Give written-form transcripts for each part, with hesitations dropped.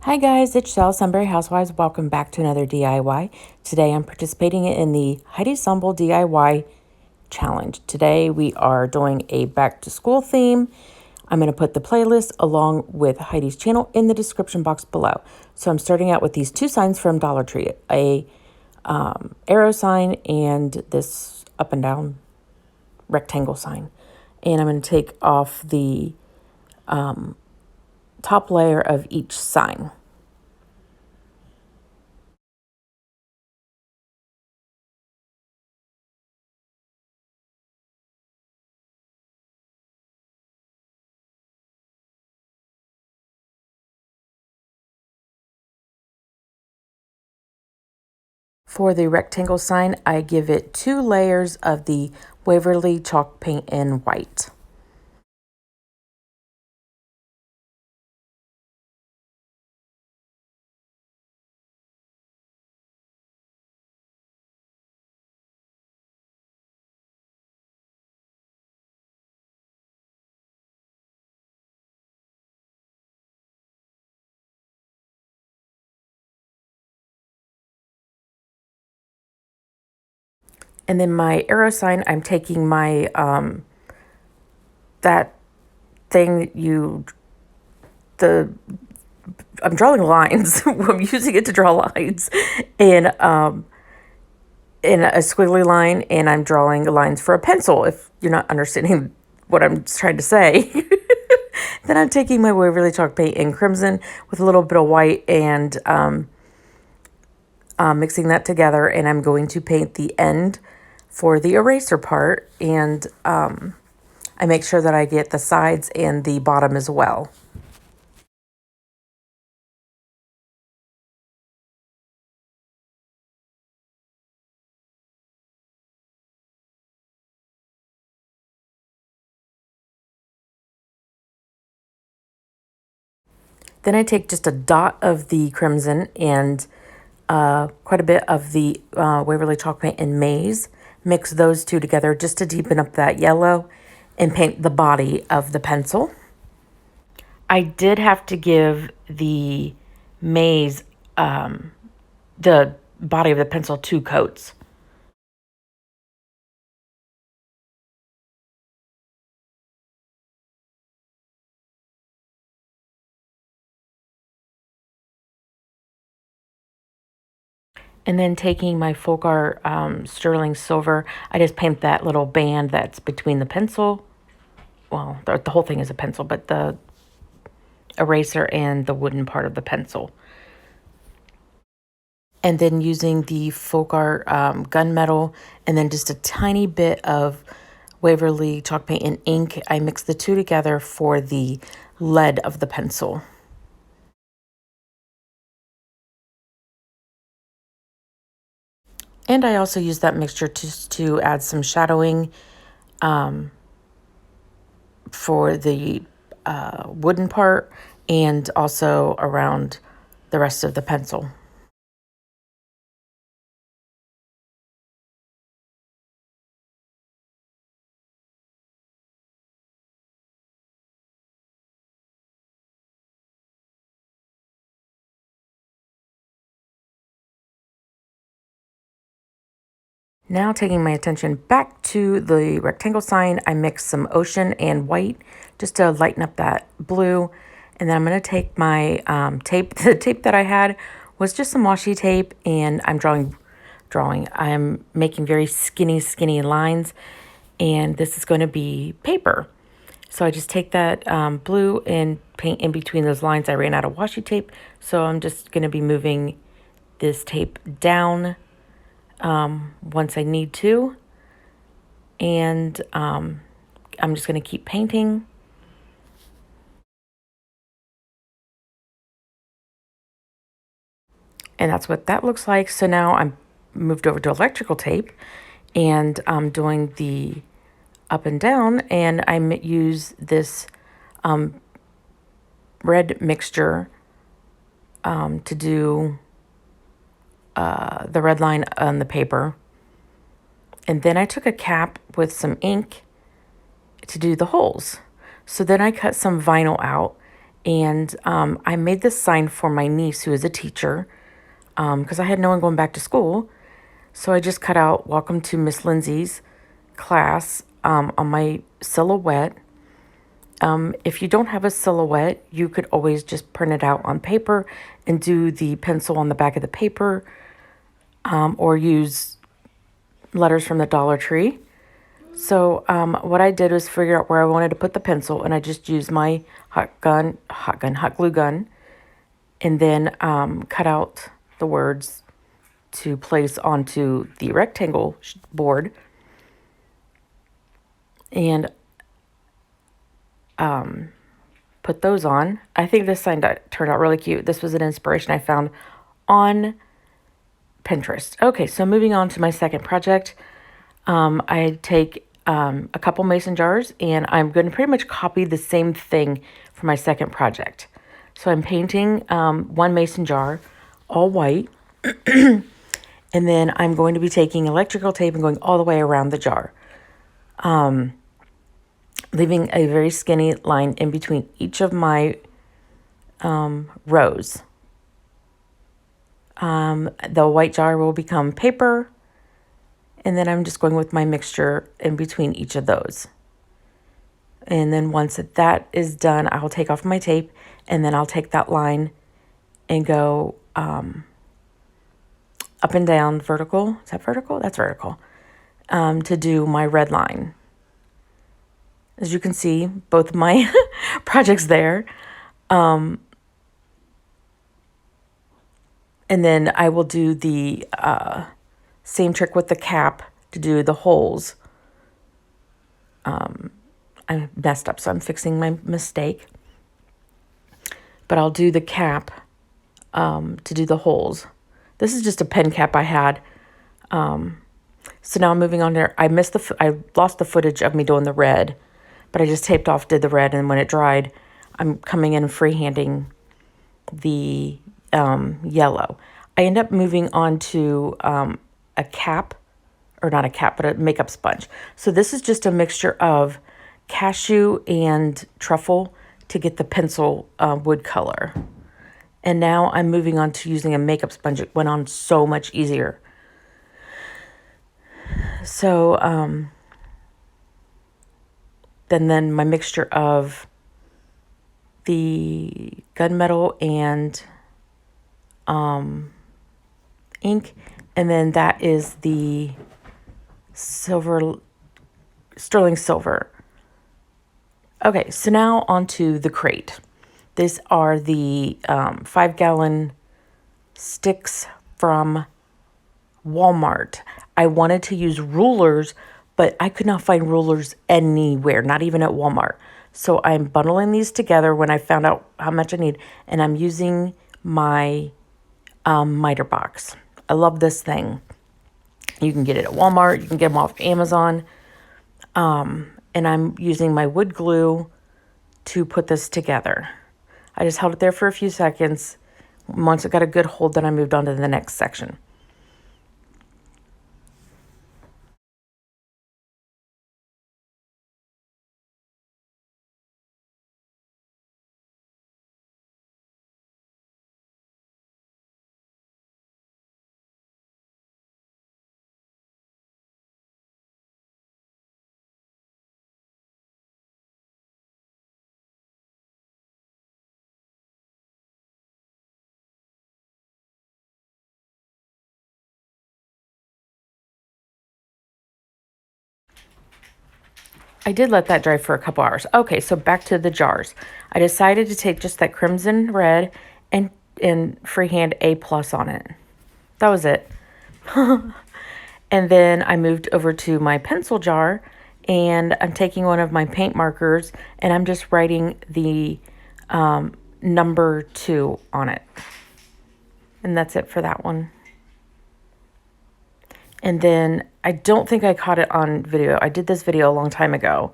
Hi guys, it's Shell, Sunbury Housewives. Welcome back to another DIY. Today I'm participating in the Heidi Sonboul DIY challenge. Today we are doing a back to school theme. I'm going to put the playlist along with Heidi's channel in the description box below. So I'm starting out with these two signs from Dollar Tree, a arrow sign and this up and down rectangle sign. And I'm going to take off the top layer of each sign. For the rectangle sign, I give it 2 layers of the Waverly chalk paint in white. And then my arrow sign, I'm taking my, that thing I'm drawing lines. I'm using it to draw lines in a squiggly line, and I'm drawing lines for a pencil, if you're not understanding what I'm trying to say. Then I'm taking my Waverly chalk paint in crimson with a little bit of white and mixing that together, and I'm going to paint the end for the eraser part, and I make sure that I get the sides and the bottom as well. Then I take just a dot of the crimson and quite a bit of the Waverly chalk paint and maize. Mix those two together just to deepen up that yellow and paint the body of the pencil. I did have to give the maize, the body of the pencil, 2 coats. And then taking my Folk Art sterling silver, I just paint that little band that's between the pencil. Well, the whole thing is a pencil, but the eraser and the wooden part of the pencil. And then using the Folk Art gunmetal and then just a tiny bit of Waverly chalk paint and ink. I mix the two together for the lead of the pencil. And I also use that mixture to add some shadowing for the wooden part and also around the rest of the pencil. Now taking my attention back to the rectangle sign, I mix some ocean and white just to lighten up that blue. And then I'm going to take my tape. The tape that I had was just some washi tape, and I'm drawing. I'm making very skinny lines, and this is going to be paper. So I just take that blue and paint in between those lines. I ran out of washi tape, so I'm just going to be moving this tape down once I need to. And I'm just going to keep painting. And that's what that looks like. So now I'm moved over to electrical tape, and I'm doing the up and down, and I use this red mixture to do the red line on the paper. And then I took a cap with some ink to do the holes. So then I cut some vinyl out And I made this sign for my niece, who is a teacher, because I had no one going back to school. So I just cut out "Welcome to Miss Lindsay's class" on my silhouette. If you don't have a silhouette, you could always just print it out on paper and do the pencil on the back of the paper, or use letters from the Dollar Tree. So what I did was figure out where I wanted to put the pencil, and I just used my hot glue gun, and then cut out the words to place onto the rectangle board, and put those on. I think this sign turned out really cute. This was an inspiration I found on Pinterest. Okay, so moving on to my second project. I take a couple mason jars, and I'm going to pretty much copy the same thing for my second project. So I'm painting one mason jar all white, and then I'm going to be taking electrical tape and going all the way around the jar, leaving a very skinny line in between each of my rows. The white jar will become paper, and then I'm just going with my mixture in between each of those. And then once that is done, I'll take off my tape, and then I'll take that line and go up and down vertical. Is that vertical? That's vertical. To do my red line. As you can see, both my projects there. And then I will do the same trick with the cap to do the holes. I messed up, so I'm fixing my mistake. But I'll do the cap to do the holes. This is just a pen cap I had. So now I'm moving on there. I lost the footage of me doing the red, but I just taped off, did the red, and when it dried, I'm coming in and freehanding the yellow. I end up moving on to a cap, or not a cap, but a makeup sponge. So this is just a mixture of cashew and truffle to get the pencil wood color. And now I'm moving on to using a makeup sponge. It went on so much easier. So then my mixture of the gunmetal and ink, and then that is the sterling silver. Okay, so now onto the crate. These are the 5-gallon sticks from Walmart. I wanted to use rulers, but I could not find rulers anywhere, not even at Walmart. So I'm bundling these together when I found out how much I need, and I'm using my miter box. I love this thing. You can get it at Walmart. You can get them off Amazon. And I'm using my wood glue to put this together. I just held it there for a few seconds. Once it got a good hold, then I moved on to the next section. I did let that dry for a couple hours. Okay, so back to the jars. I decided to take just that crimson red and freehand A+ on it. That was it. And then I moved over to my pencil jar, and I'm taking one of my paint markers, and I'm just writing the number 2 on it. And that's it for that one. And then I don't think I caught it on video. I did this video a long time ago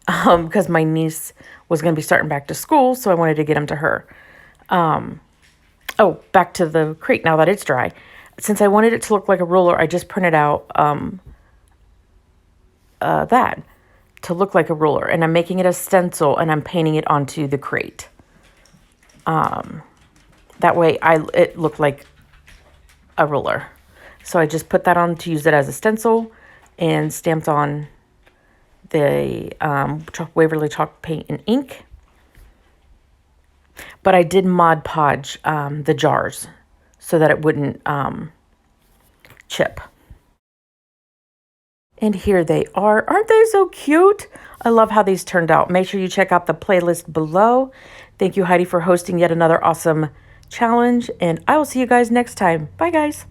because my niece was going to be starting back to school, so I wanted to get them to her. Oh, back to the crate now that it's dry. Since I wanted it to look like a ruler, I just printed out that to look like a ruler. And I'm making it a stencil, and I'm painting it onto the crate. That way it looked like a ruler. So I just put that on to use it as a stencil and stamped on the Waverly chalk paint and ink. But I did Mod Podge the jars so that it wouldn't chip. And here they are. Aren't they so cute? I love how these turned out. Make sure you check out the playlist below. Thank you, Heidi, for hosting yet another awesome challenge. And I will see you guys next time. Bye, guys.